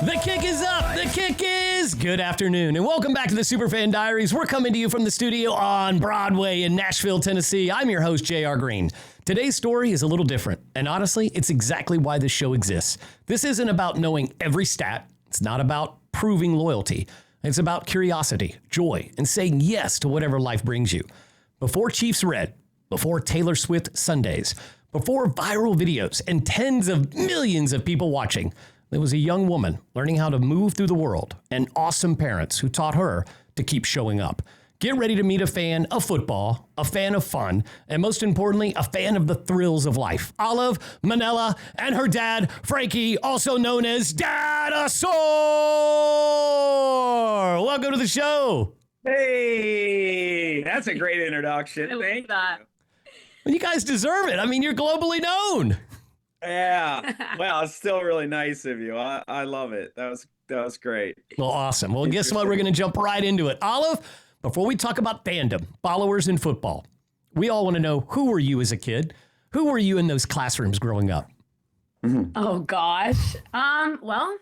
The kick is up. The kick is good afternoon. And welcome back to the SuperFan Diaries. We're coming to you from the studio on Broadway in Nashville, Tennessee. I'm your host, J.R. Green. Today's story is a little different. And honestly, it's exactly why this show exists. This isn't about knowing every stat. It's not about proving loyalty. It's about curiosity, joy, and saying yes to whatever life brings you. Before Chiefs Red, before Taylor Swift Sundays, before viral videos and tens of millions of people watching, there was a young woman learning how to move through the world and awesome parents who taught her to keep showing up. Get ready to meet a fan of football, a fan of fun, and most importantly, a fan of the thrills of life. Olive, Mannella, and her dad, Frankie, also known as Dadasaur. Welcome to the show. Hey, that's a great introduction. Thank you. Well, you guys deserve it. I mean, you're globally known. Yeah. Well, it's still really nice of you. I love it. That was great. Well, awesome. Well, guess what? We're going to jump right into it. Olive, before we talk about fandom, followers in football, we all want to know, who were you as a kid? Who were you in those classrooms growing up? Mm-hmm. Oh, gosh. Well,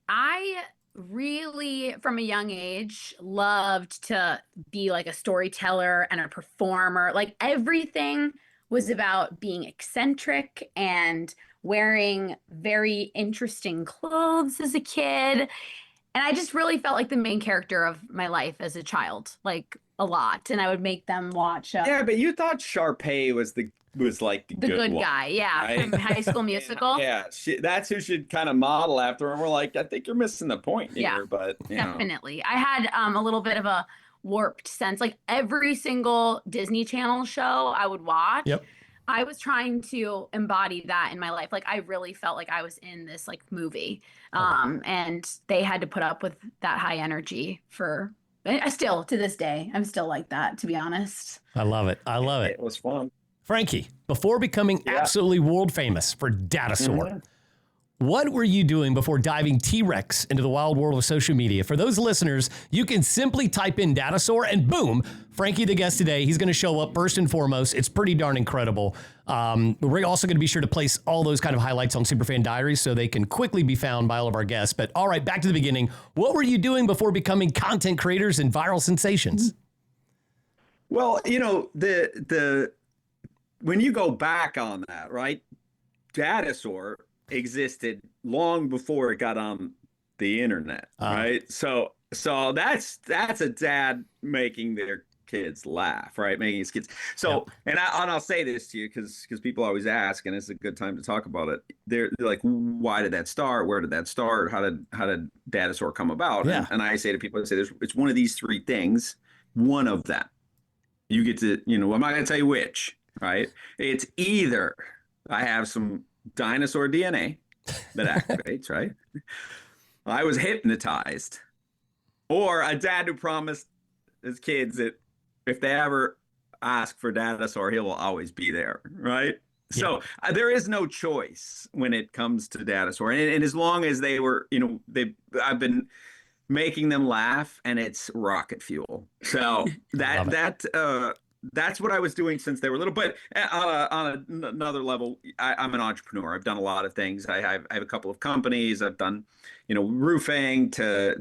I really, from a young age, loved to be like a storyteller and a performer. Like everything was about being eccentric and wearing very interesting clothes as a kid. And I just really felt like the main character of my life as a child, like a lot. And I would make them watch. Yeah, but you thought Sharpay was like the good one, guy. Yeah, right? From High School Musical. Yeah, that's who should kind of model after. And we're like, I think you're missing the point here. But definitely, I had a little bit of a warped sense. Like every single Disney Channel show I would watch. Yep. I was trying to embody that in my life. Like I really felt like I was in this like movie. And they had to put up with that high energy for still to this day. I'm still like that, to be honest. I love it. I love it. It was fun. Frankie, before becoming absolutely world famous for Dadasaur, what were you doing before diving T-Rex into the wild world of social media? For those listeners, you can simply type in Dadasaur and boom, Frankie, the guest today, he's going to show up first and foremost. It's pretty darn incredible. We're also going to be sure to place all those kind of highlights on SuperFan Diaries so they can quickly be found by all of our guests. But all right, back to the beginning. What were you doing before becoming content creators and viral sensations? Well, you know, when you go back on that, right, Dadasaur existed long before it got on the internet, right? So that's a dad making their kids laugh, right? Making his kids. So, and I'll say this to you because people always ask, and it's a good time to talk about it. They're like, why did that start? Where did that start? How did Dadasaur come about? Yeah. And I say to people, it's one of these three things. One of them, you get to, I'm not going to tell you which, right? It's either I have some dinosaur DNA that activates, right? I was hypnotized, or a dad who promised his kids that if they ever ask for Dadasaur, he will always be there, right? Yeah. So there is no choice when it comes to Dadasaur, and as long as they were, I've been making them laugh, and it's rocket fuel. So that's what I was doing since they were little. But on another level, I'm an entrepreneur. I've done a lot of things. I have a couple of companies. I've done, roofing I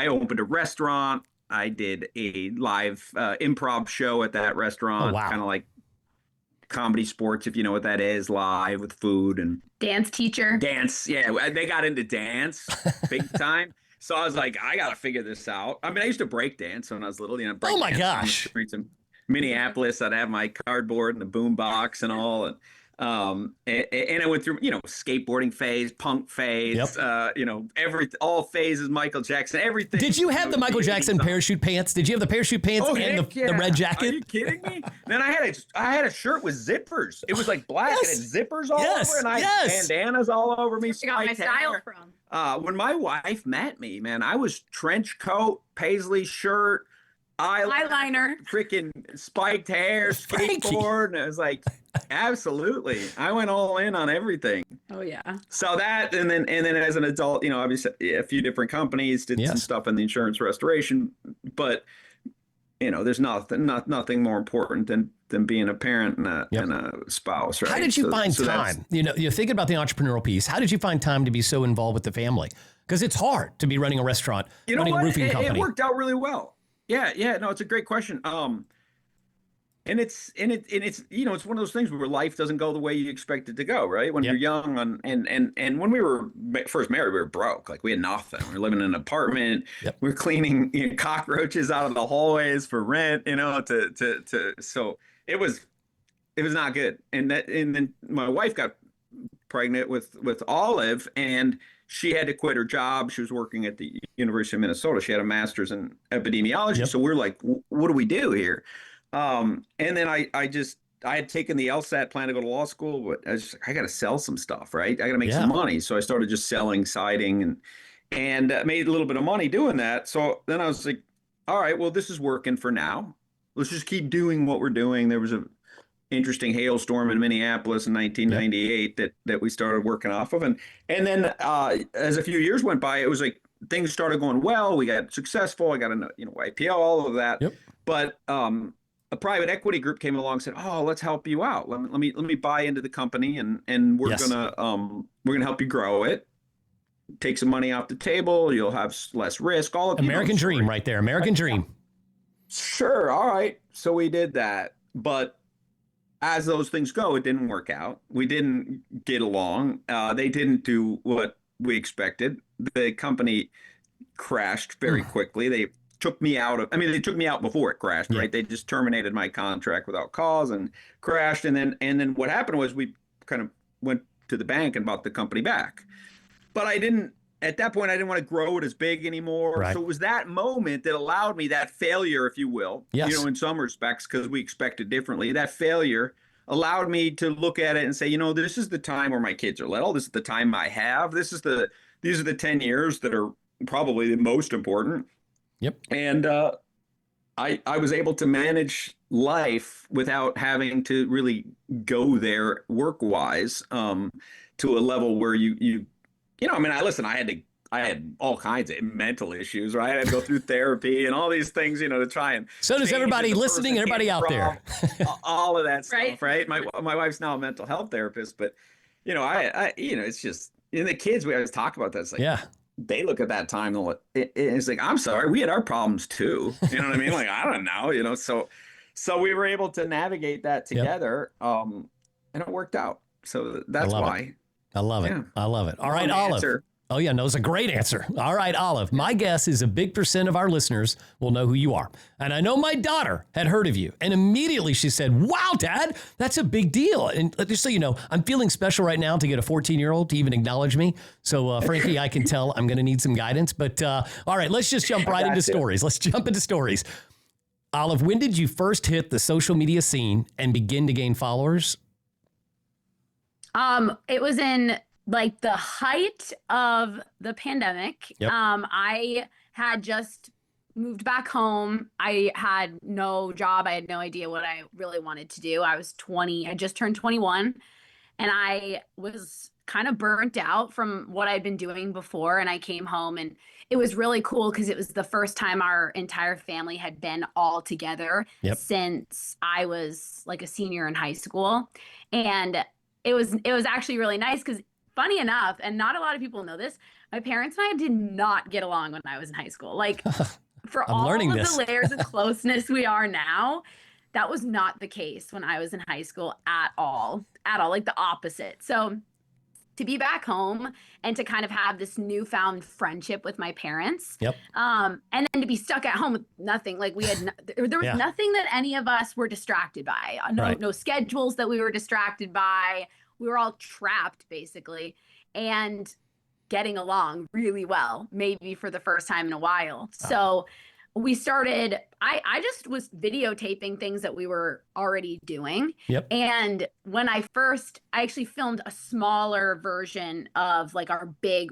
opened a restaurant. I did a live improv show at that restaurant. Oh, wow. Kind of like Comedy Sports, if you know what that is, live with food and dance teacher. Dance. Yeah. They got into dance big time. So I was like, I got to figure this out. I mean, I used to break dance when I was little. Oh, my gosh. In Minneapolis, I'd have my cardboard and the boom box and all. And I went through, skateboarding phase, punk phase, all phases, Michael Jackson, everything. Did you have the Michael Jackson parachute pants? Did you have the parachute pants and the red jacket? Are you kidding me? Then I had a shirt with zippers. It was like black and it had zippers all over, and I had bandanas all over me. I got my style from. When my wife met me, man, I was trench coat, paisley shirt, eyeliner, freaking spiked hair, skateboard, and I was like, absolutely. I went all in on everything. Oh yeah. So that, and then as an adult, obviously a few different companies, did some stuff in the insurance restoration, but there's nothing more important than being a parent and a spouse, right? How did you find time? You're thinking about the entrepreneurial piece. How did you find time to be so involved with the family? Because it's hard to be running a restaurant, running a roofing company. It worked out really well. Yeah. No, it's a great question. And it's it's one of those things where life doesn't go the way you expect it to go, right? When you're young, and when we were first married, we were broke. Like, we had nothing. We were living in an apartment. We were cleaning cockroaches out of the hallways for rent. So it was not good. And then my wife got pregnant with Olive, and she had to quit her job. She was working at the University of Minnesota. She had a master's in epidemiology. So we're like, what do we do here? And then I had taken the LSAT plan to go to law school, but I got to sell some stuff, right? I got to make some money. So I started just selling siding and made a little bit of money doing that. So then I was like, all right, well, this is working for now. Let's just keep doing what we're doing. There was a interesting hailstorm in Minneapolis in 1998 that we started working off of. And then as a few years went by, it was like things started going well. We got successful. I got an IPO, all of that. But a private equity group came along and said, "Oh, let's help you out. Let me buy into the company, and we're gonna help you grow it. Take some money off the table. You'll have less risk." All of American dream right there. American dream. Sure. All right. So we did that, but as those things go, it didn't work out. We didn't get along. They didn't do what we expected. The company crashed very quickly. They took me out before it crashed, right? They just terminated my contract without cause and crashed. And then what happened was we kind of went to the bank and bought the company back. But at that point, I didn't want to grow it as big anymore. Right. So it was that moment that allowed me, that failure, if you will, in some respects, because we expected differently. That failure allowed me to look at it and say, this is the time where my kids are little. This is the time I have. These are the 10 years that are probably the most important. And I was able to manage life without having to really go there work-wise to a level where I had all kinds of mental issues, right? I had to go through therapy and all these things, to try and. So does everybody listening, everybody out there. All of that stuff, right? My wife's now a mental health therapist, but it's just the kids. We always talk about that. It's like, they look at that time and it's like, I'm sorry, we had our problems too. You know what I mean? Like, I don't know, so we were able to navigate that together, and it worked out. So that's why. I love it. I love it. All right, Olive. Answer. Oh, yeah, no, it's a great answer. All right, Olive, my guess is a big % of our listeners will know who you are. And I know my daughter had heard of you. And immediately she said, wow, Dad, that's a big deal. And just so you know, I'm feeling special right now to get a 14-year-old to even acknowledge me. So, Frankie, I can tell I'm going to need some guidance. But all right, let's just jump right into stories. Let's jump into stories. Olive, when did you first hit the social media scene and begin to gain followers? It was in like the height of the pandemic. I had just moved back home. I had no job. I had no idea what I really wanted to do. I was 20. I just turned 21, and I was kind of burnt out from what I'd been doing before. And I came home, and it was really cool because it was the first time our entire family had been all together since I was like a senior in high school. And it was actually really nice because, funny enough, and not a lot of people know this, my parents and I did not get along when I was in high school. Like, for all of the layers of closeness we are now, that was not the case when I was in high school at all, like the opposite. So to be back home and to kind of have this newfound friendship with my parents, and then to be stuck at home with nothing, like we had, there was nothing that any of us were distracted by, no schedules that we were distracted by. We were all trapped basically and getting along really well, maybe for the first time in a while. So we started, I just was videotaping things that we were already doing. And when I actually filmed a smaller version of like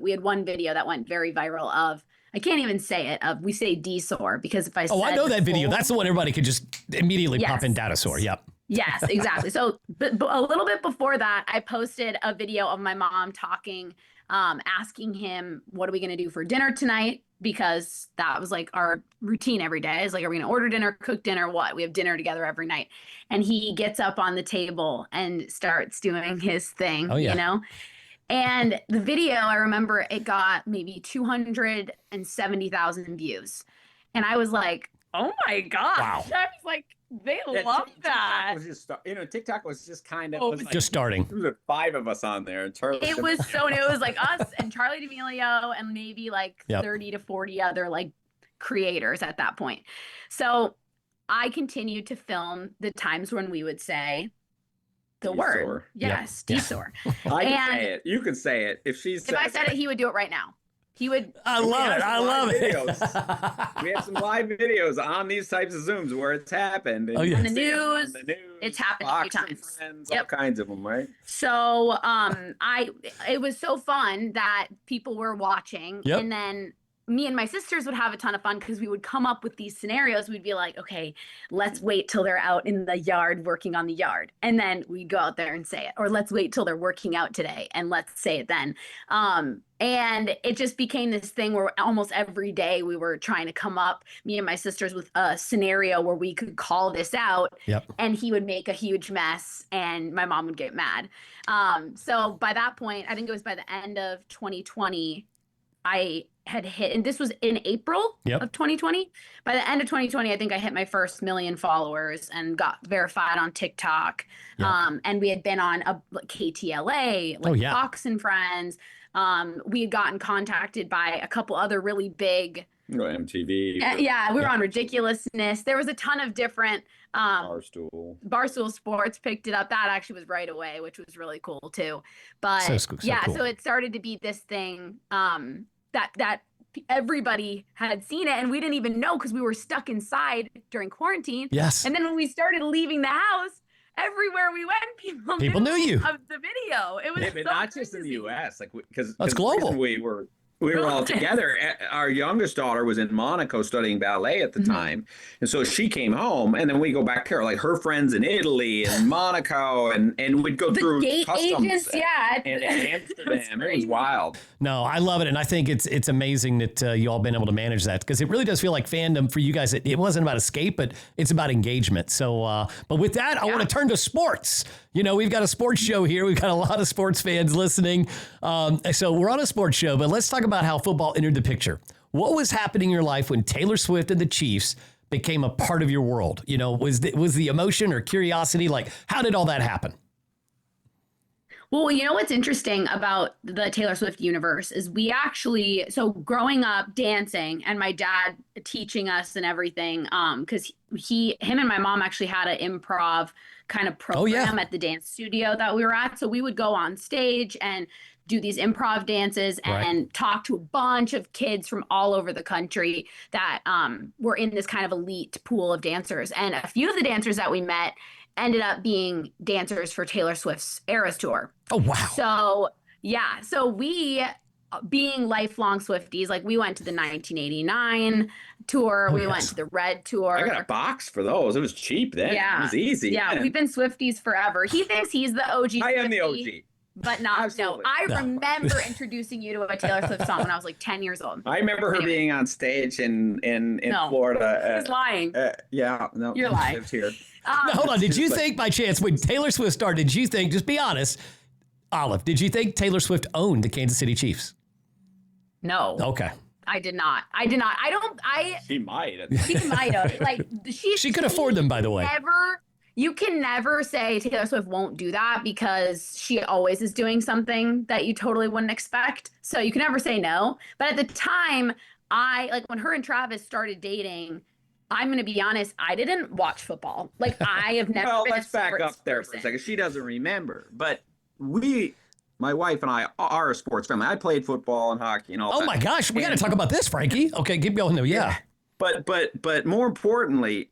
we had one video that went very viral of, I can't even say it, we say Dadasaur, because if I said I know that video. That's the one everybody could just immediately pop in Dadasaur. Yes, exactly. So but a little bit before that, I posted a video of my mom talking, asking him, what are we going to do for dinner tonight? because that was like our routine every day. It's like, are we going to order dinner, cook dinner, what? We have dinner together every night. And he gets up on the table and starts doing his thing, you know? And the video, I remember it got maybe 270,000 views. And I was like, oh my gosh. Wow. I was like, they love that. TikTok was just kind of just starting. There was 5 of us on there. It was like us and Charlie D'Amelio and maybe like 30 to 40 other like creators at that point. So I continued to film the times when we would say the word. Yes, Dadasaur. I can say it. You can say it. If I said it, he would do it right now. He would. I love it. We have some live videos on these types of Zooms where it's happened. On the news. It's happened a few times. Friends, all kinds of them, right? So, it was so fun that people were watching, and then me and my sisters would have a ton of fun because we would come up with these scenarios. We'd be like, okay, let's wait till they're out in the yard working on the yard. And then we'd go out there and say it. Or let's wait till they're working out today and let's say it then. And it just became this thing where almost every day we were trying to come up, me and my sisters, with a scenario where we could call this out. And he would make a huge mess and my mom would get mad. So by that point, I think it was by the end of 2020, I had hit, and this was in April of 2020. By the end of 2020, I think I hit my first 1 million followers and got verified on TikTok. And we had been on KTLA, Fox and Friends. We had gotten contacted by a couple other really big MTV. We were on Ridiculousness. There was a ton of different Barstool Sports picked it up. That actually was right away, which was really cool too. But so it started to be this thing that everybody had seen it, and we didn't even know because we were stuck inside during quarantine. And then when we started leaving the house, everywhere we went, people knew you of the video. It was but not just in the U.S. because that's global. We were all together. Our youngest daughter was in Monaco studying ballet at the time. And so she came home, and then we go back to her, like her friends in Italy and Monaco, and we'd go through gate customs agents, and Amsterdam. It was wild. No, I love it. And I think it's amazing that you all been able to manage that, because it really does feel like fandom for you guys. It wasn't about escape, but it's about engagement. So, but with that, I want to turn to sports. You know, we've got a sports show here. We've got a lot of sports fans listening. So we're on a sports show, but let's talk about how football entered the picture. What was happening in your life when Taylor Swift and the Chiefs became a part of your world? You know, was the emotion or curiosity, like, how did all that happen? Well, you know what's interesting about the Taylor Swift universe is we actually, so growing up dancing and my dad teaching us and everything, because him and my mom actually had an improv kind of program at the dance studio that we were at. So we would go on stage and do these improv dances and talk to a bunch of kids from all over the country that were in this kind of elite pool of dancers. And a few of the dancers that we met ended up being dancers for Taylor Swift's Eras Tour. Oh, wow. So we, being lifelong Swifties, like we went to the 1989 tour. We went to the Red Tour. I got a box for those. It was cheap then. It was easy. Yeah, we've been Swifties forever. He thinks he's the OG. I am the OG. But not, Absolutely. no. I remember introducing you to a Taylor Swift song when I was like 10 years old. I remember her being on stage in Florida. He's lying. You're lying. Lived here. Now, hold on. Did you think by chance when Taylor Swift started, did you think, just be honest, Olive, did you think Taylor Swift owned the Kansas City Chiefs? No. Okay. I did not. She might. She might have. Like, she could afford them, by the way. You can never say Taylor Swift won't do that because she always is doing something that you totally wouldn't expect. So you can never say no. But at the time, when her and Travis started dating, I'm going to be honest, I didn't watch football. Like, I have never well, been let's back up there for a second. She doesn't remember. But my wife and I are a sports family. I played football and hockey and all that. Oh, my gosh. We got to talk about this, Frankie. Okay, keep going, though. Yeah. But more importantly,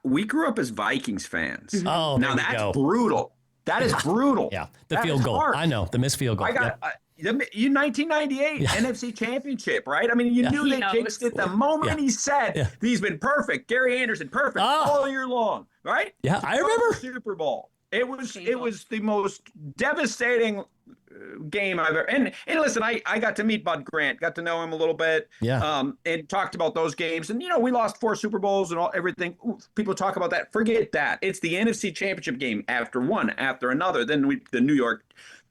we grew up as Vikings fans. Oh, now that's brutal. That is brutal. Yeah, the field goal. Hard. I know, the missed field goal. I got 1998 NFC Championship, right? I mean, you knew they jinxed it the moment he said he's been perfect. Gary Anderson, perfect all year long, right? Yeah, I remember Super Bowl. It was the most devastating game I've ever. And listen, I got to meet Bud Grant, got to know him a little bit. Yeah. And talked about those games. And we lost 4 Super Bowls and everything. Ooh, people talk about that. Forget that. It's the NFC Championship game after one after another. Then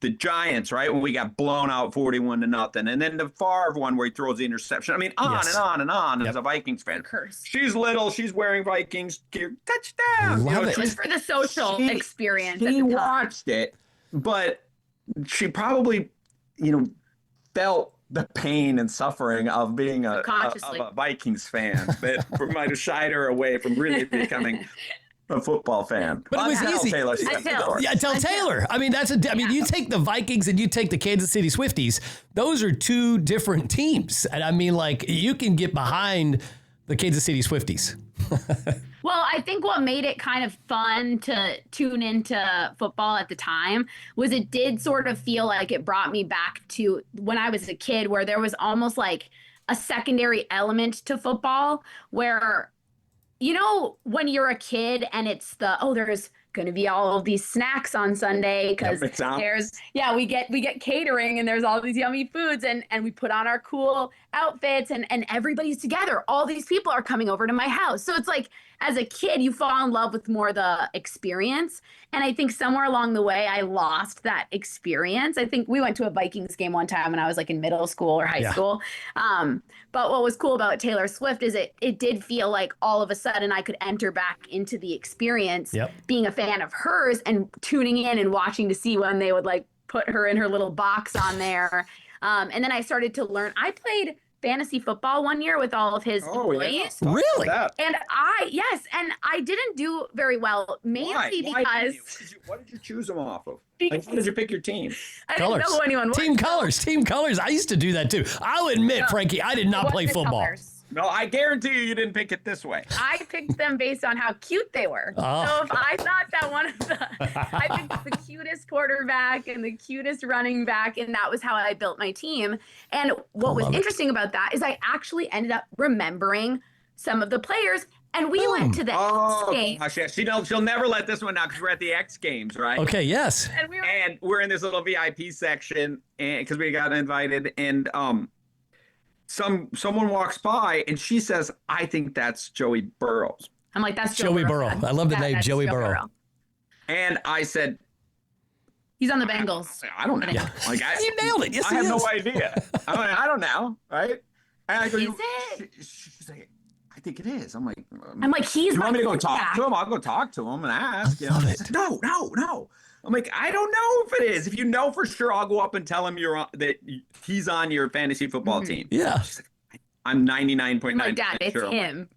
the Giants, right, when we got blown out 41-0, and then the Favre one where he throws the interception. I mean, on and on and on. As a Vikings fan, she's little, she's wearing Vikings gear, touchdown. Love it. Just for the social experience. She watched it, but she probably, felt the pain and suffering of being a Vikings fan that might have shied her away from really becoming a football fan. But it was easy. Tell Taylor. I mean, you take the Vikings and you take the Kansas City Swifties. Those are 2 different teams. And I mean, like, you can get behind the Kansas City Swifties. Well, I think what made it kind of fun to tune into football at the time was it did sort of feel like it brought me back to when I was a kid, where there was almost like a secondary element to football where, when you're a kid and it's there's going to be all of these snacks on Sunday because we get catering and there's all these yummy foods and we put on our cool outfits and everybody's together. All these people are coming over to my house. So it's like, as a kid, you fall in love with more the experience. And I think somewhere along the way, I lost that experience. I think we went to a Vikings game one time when I was like in middle school or high school. But what was cool about Taylor Swift is it did feel like all of a sudden I could enter back into the experience, being a fan of hers and tuning in and watching to see when they would like put her in her little box on there. And then I started to learn. I played fantasy football one year with all of his employees. Yeah. Really? And I didn't do very well, mainly because... What did you choose them off of? Like, how did you pick your team? I didn't know who anyone was. Team colors. I used to do that too. I'll admit, Frankie, I did not play football. Colors. No, I guarantee you didn't pick it this way. I picked them based on how cute they were. Oh. So if I thought that I picked the cutest quarterback and the cutest running back, and that was how I built my team. And what was interesting about that is I actually ended up remembering some of the players, and we went to the X Games. Gosh, yeah. She'll never let this one out because we're at the X Games, right? Okay, yes. And we're in this little VIP section because we got invited, and someone walks by and she says, "I think that's Joey Burrows." I'm like, "That's Joey Burrow." I love the name Joey Burrow. And I said, "He's on the Bengals." I don't know. Yeah. Like you nailed it. Yes, I have no idea. I don't know, right? And I go, "Is it?" She's like, "I think it is." I'm like, "He's." You want me to go talk to him? I'll go talk to him and ask. I love it. Said, no. I'm like, I don't know if it is. If you know for sure, I'll go up and tell him that he's on your fantasy football team. Yeah. She's like, I'm 99.9% my dad, it's sure. him.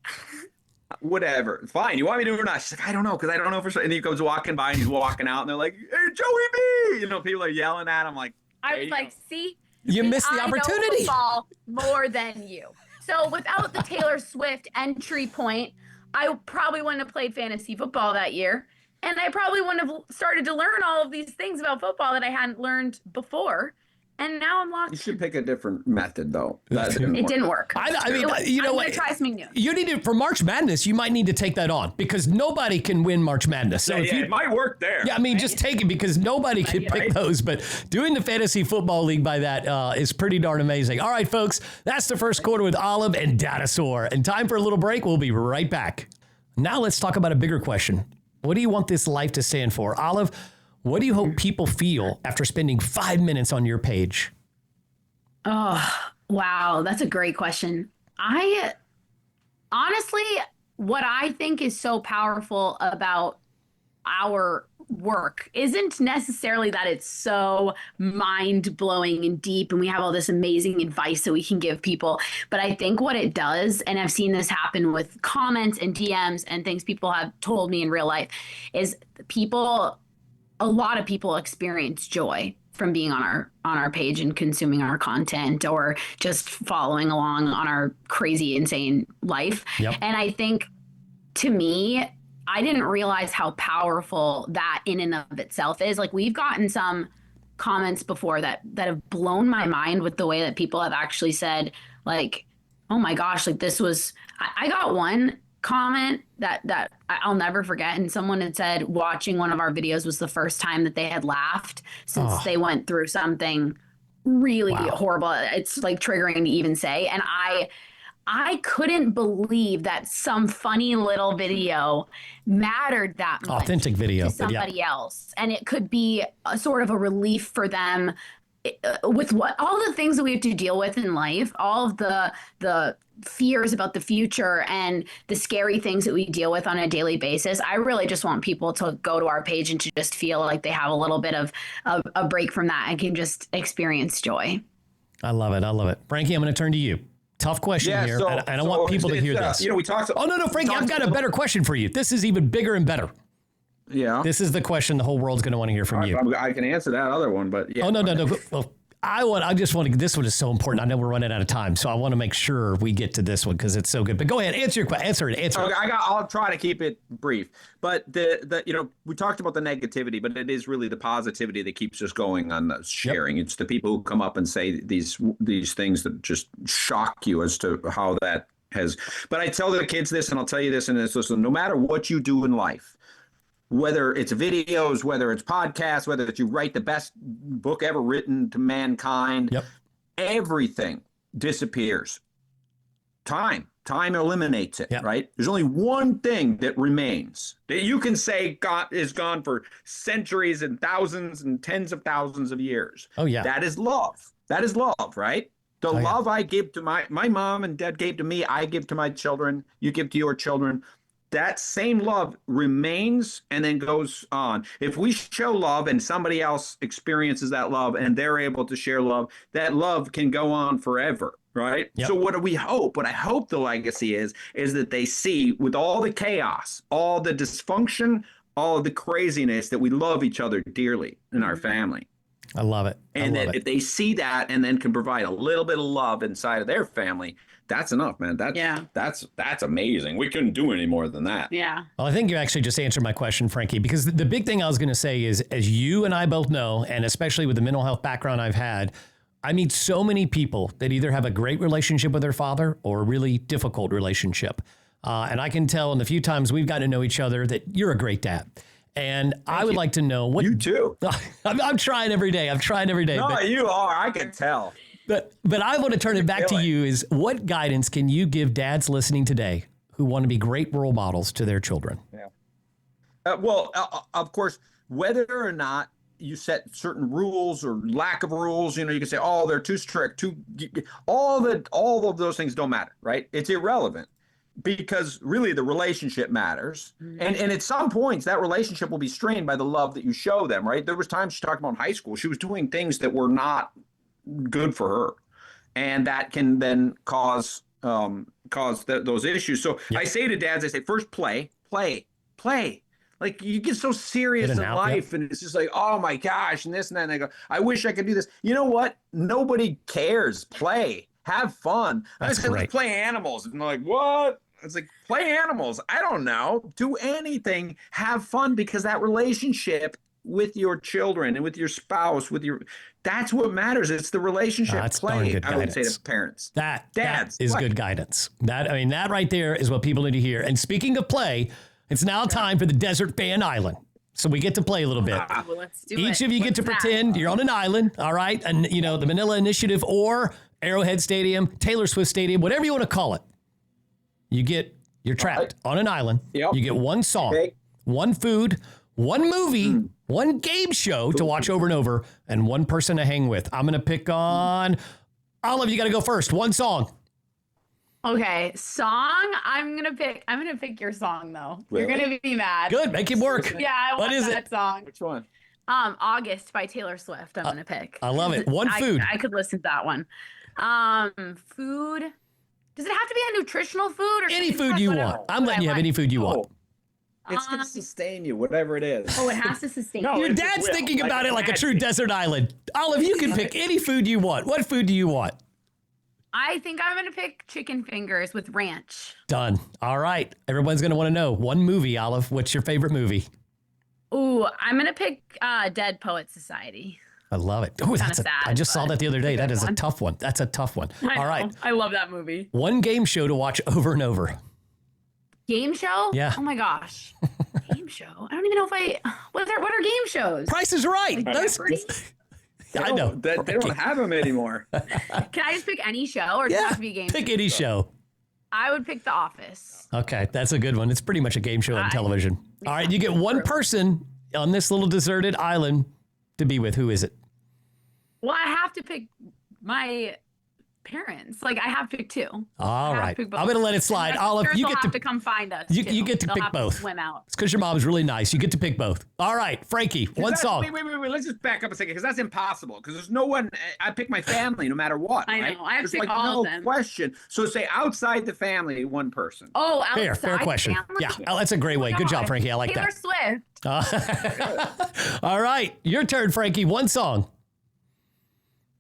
Whatever. Fine. You want me to or not? She's like, I don't know, because I don't know for sure. And he goes walking by and he's walking out and they're like, "Hey, Joey B!" People are yelling at him like, I was like, see? You missed the opportunity. I know football more than you. So without the Taylor Swift entry point, I probably wouldn't have played fantasy football that year. And I probably wouldn't have started to learn all of these things about football that I hadn't learned before. And now I'm lost. You should pick a different method, though. It didn't work. I mean, you know what? I'm gonna try something new. You need to, for March Madness, you might need to take that on because nobody can win March Madness. So it might work there. Yeah, I mean, just take it because nobody can pick those. But doing the Fantasy Football League by that is pretty darn amazing. All right, folks, that's the first quarter with Olive and Dadasaur. And time for a little break. We'll be right back. Now let's talk about a bigger question. What do you want this life to stand for? Olive, what do you hope people feel after spending 5 minutes on your page? Oh, wow. That's a great question. Honestly, what I think is so powerful about our work isn't necessarily that it's so mind-blowing and deep and we have all this amazing advice that we can give people. But I think what it does, and I've seen this happen with comments and DMs and things people have told me in real life, is a lot of people experience joy from being on our page and consuming our content or just following along on our crazy, insane life. Yep. And I think, to me, I didn't realize how powerful that in and of itself is. Like, we've gotten some comments before that have blown my mind with the way that people have actually said, like, "Oh my gosh, like this was," I got one comment that I'll never forget. And someone had said watching one of our videos was the first time that they had laughed since they went through something really horrible. It's like triggering to even say. And I couldn't believe that some funny little video mattered that much. Authentic video to somebody else. And it could be a sort of a relief for them with what all the things that we have to deal with in life, all of the fears about the future and the scary things that we deal with on a daily basis. I really just want people to go to our page and to just feel like they have a little bit of a break from that and can just experience joy. I love it. I love it. Frankie, I'm going to turn to you. Tough question here. And I want people to hear this. We talked. Oh, no, Frankie, I've got a better question for you. This is even bigger and better. Yeah. This is the question the whole world's going to want to hear from you. I can answer that other one, but yeah. Oh, no. Well, I just want to, this one is so important. I know we're running out of time, so I want to make sure we get to this one because it's so good. But go ahead, answer your question. Answer it. Okay, I'll try to keep it brief. But we talked about the negativity, but it is really the positivity that keeps us going on the sharing. Yep. It's the people who come up and say these things that just shock you as to how that has. But I tell the kids this, and I'll tell you this, and it's listen, no matter what you do in life, whether it's videos, whether it's podcasts, whether it's you write the best book ever written to mankind, everything disappears. Time eliminates it, right? There's only one thing that remains that you can say is gone for centuries and thousands and tens of thousands of years. Oh, yeah. That is love. That is love, right? The love I give to my mom and dad gave to me, I give to my children, you give to your children. That same love remains and then goes on. If we show love and somebody else experiences that love and they're able to share love, that love can go on forever, right? Yep. So what do we hope? What I hope the legacy is that they see with all the chaos, all the dysfunction, all of the craziness that we love each other dearly in our family. I love it. And that if they see that and then can provide a little bit of love inside of their family, that's enough, man. That's amazing. We couldn't do any more than that. Yeah. Well, I think you actually just answered my question, Frankie, because the big thing I was going to say is, as you and I both know, and especially with the mental health background I've had, I meet so many people that either have a great relationship with their father or a really difficult relationship. And I can tell in the few times we've gotten to know each other that you're a great dad. And I would like to know what you too. I'm trying every day. No, you are. I can tell. But I want to turn it back to you is what guidance can you give dads listening today who want to be great role models to their children? Yeah. Of course, whether or not you set certain rules or lack of rules, you can say, oh, they're too strict, all of those things don't matter, right? It's irrelevant. Because really the relationship matters. And at some points that relationship will be strained by the love that you show them, right? There was times she talked about in high school, she was doing things that were not good for her. And that can then cause those issues. So I say to dads, I say, first play. Like you get so serious in life and it's just like, oh my gosh, and this and that. And I go, I wish I could do this. You know what? Nobody cares. Play. Have fun. I said, let's play animals. And they're like, what? It's like, play animals. I don't know. Do anything. Have fun because that relationship with your children and with your spouse, that's what matters. It's the relationship. That's play. Good I would say to parents. That is good guidance. That right there is what people need to hear. And speaking of play, it's now time for the Desert Fan Island. So we get to play a little bit. Well, let's do Each of you get to pretend you're on an island, all right? And, the Mannella Initiative or Arrowhead Stadium, Taylor Swift Stadium, whatever you want to call it. You're trapped on an island. Yep. You get one song, one food, one movie, one game show to watch over and over, and one person to hang with. I'm going to pick on Olive. You got to go first. One song. Okay, song. I'm gonna pick your song though. Really? You're gonna be mad. Good, make it work. Yeah, I want that song. Which one? August by Taylor Swift. I'm gonna pick. I love it. One food. I could listen to that one. Food. Does it have to be a nutritional food or any food you want? I'm letting you have any food you want. It's gonna sustain you, whatever it is. Oh, it has to sustain you. Your dad's thinking about it like a true desert island. Olive, you can pick any food you want. What food do you want? I think I'm going to pick chicken fingers with ranch. Done. All right. Everyone's going to want to know. One movie, Olive. What's your favorite movie? Ooh, I'm going to pick Dead Poets Society. I love it. Oh, I just saw that the other day. That is a tough one. That's a tough one. All right. I love that movie. One game show to watch over and over. Game show? Yeah. Oh my gosh. Game show. I don't even know if what are game shows? Price is Right. Like Those- Jeopardy? I know. They don't have them anymore. Can I just pick any show or does it have to be a game Pick show? any show. I would pick The Office. Okay, that's a good one. It's pretty much a game show on television. All right, you get one person on this little deserted island to be with. Who is it? Well, I have to pick my parents. Like, I have to pick two. All right. I'm both. going to let it slide. Olive, you get have to to come find us. you too. get to They'll pick have both. swim out. It's because your mom's really nice. You get to pick both. All right, Frankie, one song. Wait. Let's just back up a second because that's impossible. Because there's no one. I pick my family no matter what. I know. Right? I have to There's pick like all of no them. question. So say outside the family, one person. Oh, Fair outside question. family? Yeah, that's a great way. Good job, Frankie. I like Taylor that. Swift. All right, your turn, Frankie. One song.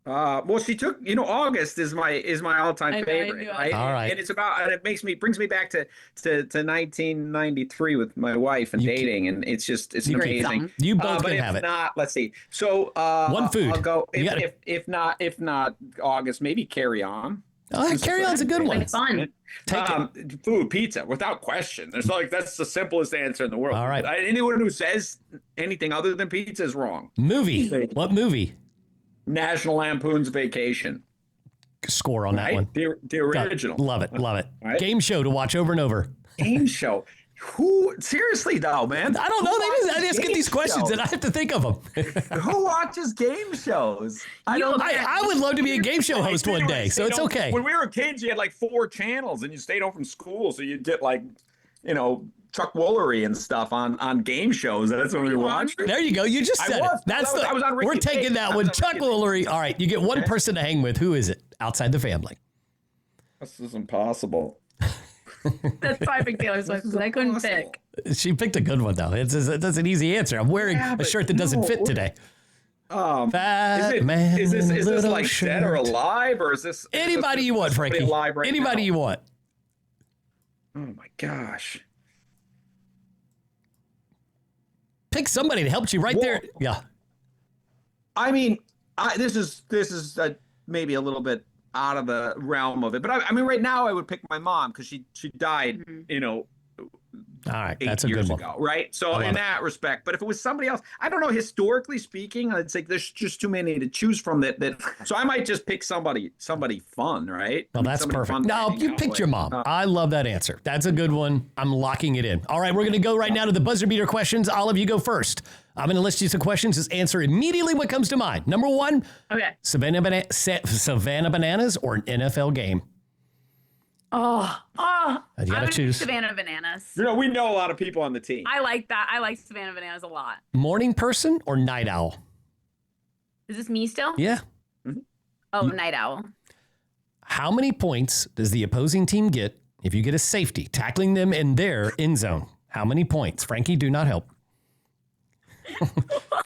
Well, she took. August is my all-time I favorite. knew it. Right? All right. And it's about. And it brings me back to 1993 with my wife and dating, and it's an Great amazing. song. You both But can if have it. not, let's see. So One food. I'll go. You gotta- If not August, maybe Carry On. Oh, Carry On's a good one. Like fun. Take it. Food, pizza, without question. There's that's the simplest answer in the world. All right. Anyone who says anything other than pizza is wrong. Movie. What movie? National Lampoon's Vacation. Score on that Right? one. The original. Love it. Love it. Right? Game show to watch over and over. Game show. Who seriously though, man? I don't know. I just get game these questions shows? and I have to think of them. Who watches game shows? I would love to be a game show host one day, so it's okay. When we were kids, you had like 4 channels, and you stayed home from school, so you'd get like, Chuck Woolery and stuff on game shows. That's what we watched. There you go. You just said it. I was on Ricky We're taking Bobby. that I one. was on Chuck Ricky Bobby. Woolery. All right, you get one person to hang with. Who is it outside the family? This is impossible. That's why I picked Taylor Swift because I couldn't pick. She picked a good one though. That's an easy answer. I'm wearing a shirt that doesn't fit today. Fat man, Is this little like dead or shirt. alive, or is this Anybody you want, somebody Frankie? alive right Anybody now? you want. Oh my gosh. Pick somebody that helped you right there. Yeah. I mean, this is maybe a little bit out of the realm of it, but I mean, right now I would pick my mom because she died, All right, 8 that's a years good one. ago, right? So love in it. that respect, but if it was somebody else, I don't know. Historically speaking, I'd say there's just too many to choose from. That so I might just pick somebody fun, right? Well, that's Somebody perfect. fun to No, hang you out picked with. your mom. I love that answer. That's a good one. I'm locking it in. All right, we're going to go right now to the buzzer beater questions. Olive, you go first. I'm going to list you some questions. Just answer immediately what comes to mind. Number 1, Okay. Savannah Bananas or an NFL game? You gotta I would choose. pick Savannah Bananas. We know a lot of people on the team. I like that. I like Savannah Bananas a lot. Morning person or night owl? Is this me still? Yeah. Oh, night owl. How many points does the opposing team get if you get a safety tackling them in their end zone? How many points? Frankie, do not help.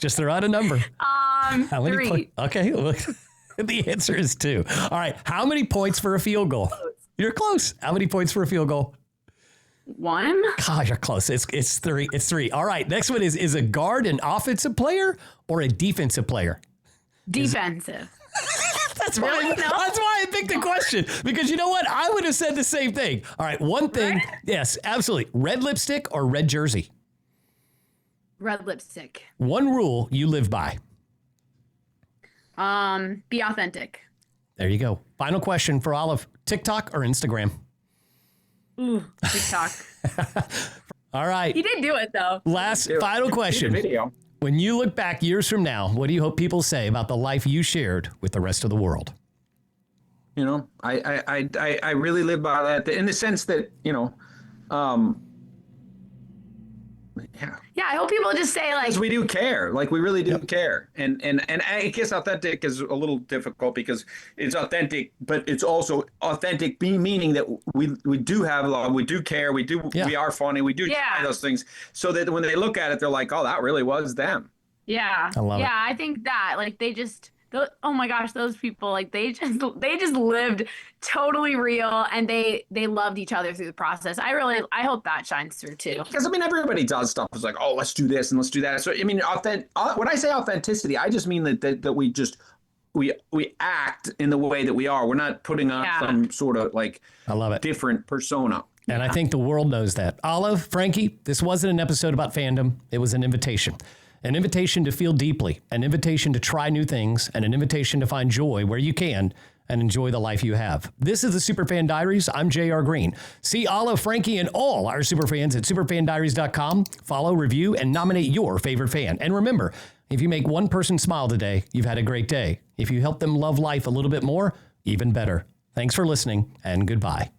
Just throw out a number. How many 3. points? Okay, look, the answer is 2. All right, how many points for a field goal? You're close. How many points for a field goal? 1. Gosh, you're close. It's 3. It's 3. All right, next one is a guard an offensive player or a defensive player? Defensive. That's why. Really? No? That's why I picked the question, because you know what? I would have said the same thing. All right, one thing. Red? Yes, absolutely. Red lipstick or red jersey? Red lipstick. One rule you live by. Be authentic. There you go. Final question for Olive. TikTok or Instagram? Ooh, TikTok. All right. He did do it though. Final question. Video. When you look back years from now, what do you hope people say about the life you shared with the rest of the world? I really live by that in the sense that, Yeah, I hope people just say like, because we do care, like we really do care, and I guess authentic is a little difficult because it's authentic, but it's also authentic, meaning that we do have love, we do care, we are funny, we do try those things, so that when they look at it, they're like, oh, that really was them. yeah, I love it. I think that like they just, oh my gosh, those people like they just lived totally real, and they loved each other through the process. I hope that shines through too. Because I mean, everybody does stuff. It's like, oh, let's do this and let's do that. So I mean, when I say authenticity, I just mean that we just we act in the way that we are. We're not putting on some sort of like I love it. different persona. And I think the world knows that. Olive, Frankie, this wasn't an episode about fandom. It was an invitation. An invitation to feel deeply, an invitation to try new things, and an invitation to find joy where you can and enjoy the life you have. This is the SuperFan Diaries. I'm J.R. Green. See Olive, Frankie, and all our superfans at superfandiaries.com. Follow, review, and nominate your favorite fan. And remember, if you make one person smile today, you've had a great day. If you help them love life a little bit more, even better. Thanks for listening, and goodbye.